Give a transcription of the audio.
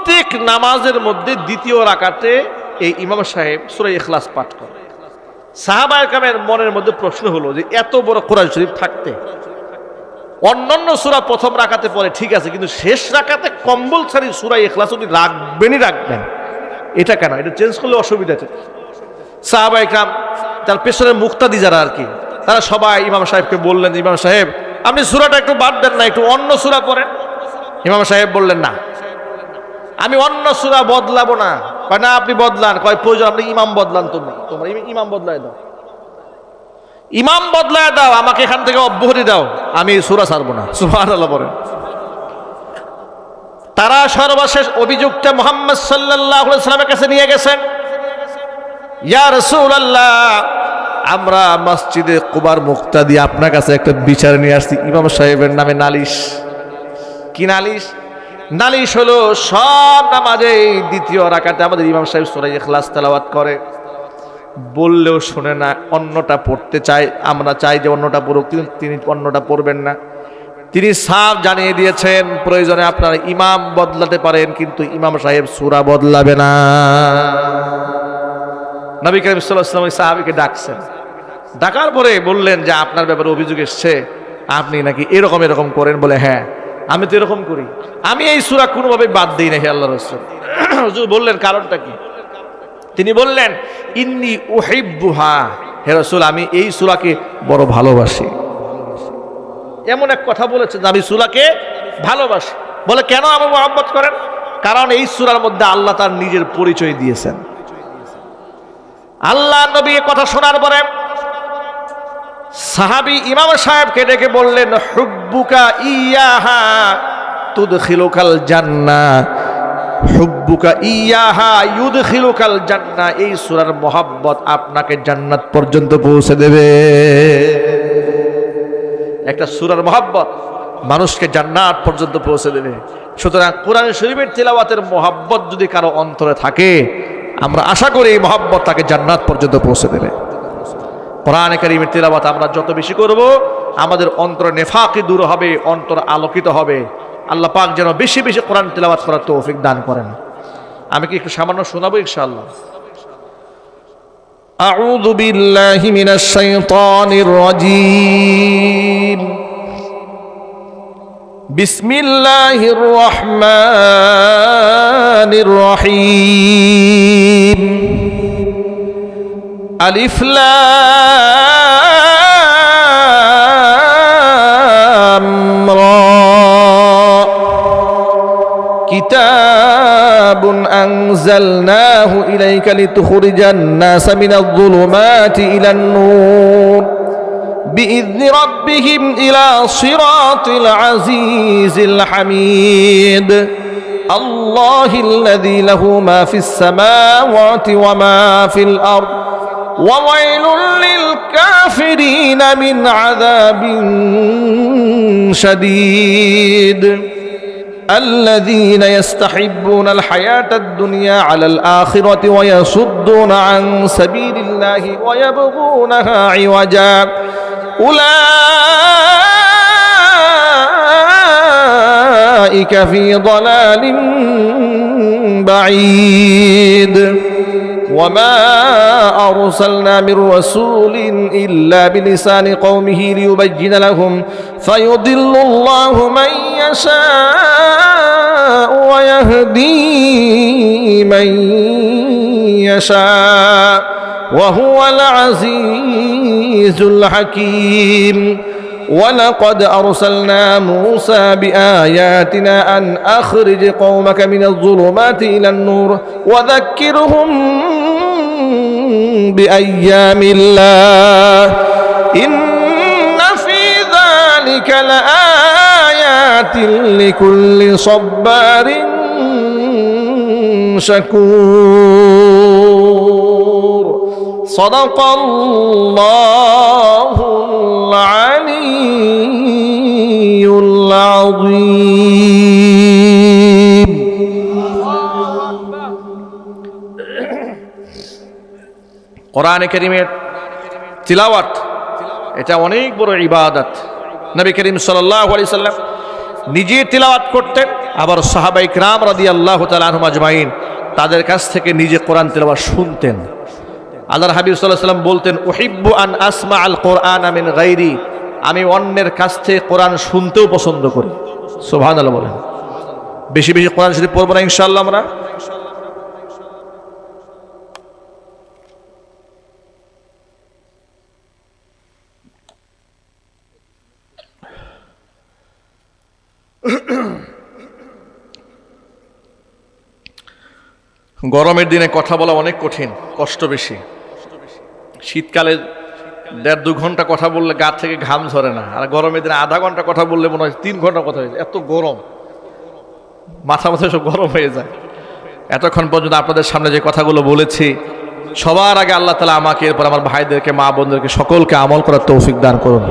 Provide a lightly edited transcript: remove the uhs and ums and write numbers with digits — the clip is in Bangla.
প্রত্যেক নামাজের মধ্যে দ্বিতীয় রাকাতে এই ইমাম সাহেব সূরা ইখলাস পাঠ করে। সাহাবায়ে কেরামের মনের মধ্যে প্রশ্ন হলো যে এত বড় কোরআন শরীফ থাকতে অন্যান্য সূরা প্রথম রাকাতে পড়ে ঠিক আছে, কিন্তু শেষ রাকাতে কম্পালসরি সূরা ইখলাস উনি রাখবেন, এটা কেন? এটা চেঞ্জ করলে অসুবিধা আছে। সাহাবায়ে কেরাম তার পেছনের মুক্তাদি যারা আর কি, তারা সবাই ইমাম সাহেবকে বললেন, ইমাম সাহেব আপনি সূরাটা একটু বাদ দেন না, একটু অন্য সূরা পড়েন। ইমাম সাহেব বললেন না, আমি অন্য সূরা বদলাবো না। কয় না আপনি বদলান। কয় প্রয়োজন আপনি ইমাম বদলান, তোমরা ইমাম বদলায় দাও, ইমাম বদলায় দাও, আমাকে এখান থেকে অব্যাহতি দাও, আমি সূরা ছাড়বো না। সুবহানাল্লাহ বলেন। তারা সর্বশেষ অভিযুক্ত মুহাম্মদ সাল্লাল্লাহু আলাইহি ওয়াসাল্লামের কাছে নিয়ে গেছেন। ইয়া রাসূলুল্লাহ, আমরা মসজিদে কুবার মুক্তাদি আপনার কাছে একটা বিচার নিয়ে আসছি, ইমাম সাহেবের নামে নালিশ। কি নালিশ? নালিশ হলো সব নামাজে দ্বিতীয় রাকাতে আমাদের ইমাম সাহেব সূরা ইখলাস তেলাওয়াত করে, বললেও শোনে না, অন্যটা পড়তে চায়, আমরা চাই যে অন্যটা পড়ুক, তিনি অন্যটা পড়বেন না। তিনি সাফ জানিয়ে দিয়েছেন প্রয়োজনে আপনারা ইমাম বদলাতে পারেন, কিন্তু ইমাম সাহেব সূরা বদলাবে না। নবী করিম সাল্লাল্লাহু আলাইহি ওয়াসাল্লাম সাহাবীকে ডাকছেন, ডাকার পরে বললেন যে আপনার ব্যাপারে অভিযোগ এসছে, আপনি নাকি এরকম করেন। বলে হ্যাঁ, আমি তো এরকম করি, আমি এই সূরা কোনোভাবে বাদ দিই না হে আল্লাহর রাসূল। হুজুর বললেন কারণটা কি? তিনি বললেন ইন্নী উহিব্বুহা, হে রাসূল আমি এই সূরাকে বড় ভালোবাসি। এমন এক কথা বলেছেন যে আমি সূরাকে ভালোবাসি। বলে কেন আপনি মহব্বত করেন? কারণ এই সূরার মধ্যে আল্লাহ তার নিজের পরিচয় দিয়েছেন। আল্লাহ নবী এই কথা শোনার পরে সাহাবী ইমাম সাহেবকে ডেকে বললেন হুব্বুকা ইয়াহা তুদখিলুকাল জান্নাহ, হুব্বুকা ইয়াহা ইউদখিলুকাল জান্নাহ, এই সূরার মহব্বত আপনাকে জান্নাত পর্যন্ত পৌঁছে দেবে। একটা সূরার মহব্বত মানুষকে জান্নাত পর্যন্ত পৌঁছে দেবে। সুতরাং কোরআন শরীফের তিলাওয়াতের মহব্বত যদি কারো অন্তরে থাকে, আমরা আশা করি এই মহব্বত তাকে জান্নাত পর্যন্ত পৌঁছে দেবে। কোরআনে কারীমের তিলাওয়াত আমরা যত বেশি করব, আমাদের অন্তর নেফাকি দূর হবে, অন্তর আলোকিত হবে। আল্লাহ পাক যেন বেশি বেশি কোরআন তিলাওয়াত করার তৌফিক দান করেন। আমি কি একটু সামান্য শোনাবো ইনশাআল্লাহ? আউযু বিল্লাহি মিনাশ শাইতানির রাজীম। বিসমিল্লাহির রহমানির রহিম। আলিফ লাম রা, কিতাবুন আনজালনাহু ইলাইকা লিতুখরিজান নাসা মিনাজ যুলুমাতি ইলান নূর বিইذনি রাব্বিহিম ইলা সিরাতিল আজিজিল হামিদ। আল্লাহিল্লাযী লাহু মা ফিস সামাওয়াতি ওয়া মা ফিল আরদ وويل للكافرين من عذاب شديد الذين يستحبون الحياة الدنيا على الآخرة ويصدون عن سبيل الله ويبغونها عوجا أولئك في ضلال بعيد وما أرسلنا من رسول إلا بلسان قومه ليبين لهم فيضل الله من يشاء ويهدي من يشاء وهو العزيز الحكيم. ولقد أرسلنا موسى بآياتنا أن أخرج قومك من الظلمات إلى النور وذكرهم بأيام الله إن في ذلك لآيات لكل صبار شكور. صدق الله العلي العظيم. কোরআনে কারীমের তিলাওয়াত এটা অনেক বড় ইবাদত। নবী করিম সাল্লাল্লাহু আলাইহি সাল্লাম নিজে তিলাওয়াত করতেন, আবার সাহাবায়ে কিরাম রাদিয়াল্লাহু তাআলা আনহুম আজমাইন তাদের কাছ থেকে নিজে কোরআন তিলাওয়াত শুনতেন। আল্লাহর হাবিব সাল্লাল্লাহু আলাইহি ওয়াসাল্লাম বলতেন, উহিব্বু আন আসমা আল কোরআন মিন গায়রি, আমি অন্যের কাছ থেকে কোরআন শুনতেও পছন্দ করি। সুবহানাল্লাহ বলেন। বেশি বেশি কোরআন শরীফ পড়ব না ইনশাআল্লাহ আমরা। গরমের দিনে কথা বলা অনেক কঠিন, কষ্ট বেশি। শীতকালে 1.5-2 ঘন্টা কথা বললে গা থেকে ঘাম ঝরে না, আর গরমের দিনে আধা ঘন্টা কথা বললে মনে হয় 3 ঘন্টা কথা হয়ে যায়, এত গরম, মাথা সব গরম হয়ে যায়। এতক্ষণ পর্যন্ত আপনাদের সামনে যে কথাগুলো বলেছি, সবার আগে আল্লাহ তাআলা আমাকে, এরপর আমার ভাইদেরকে, মা বোনদেরকে সকলকে আমল করার তৌফিক দান করুন।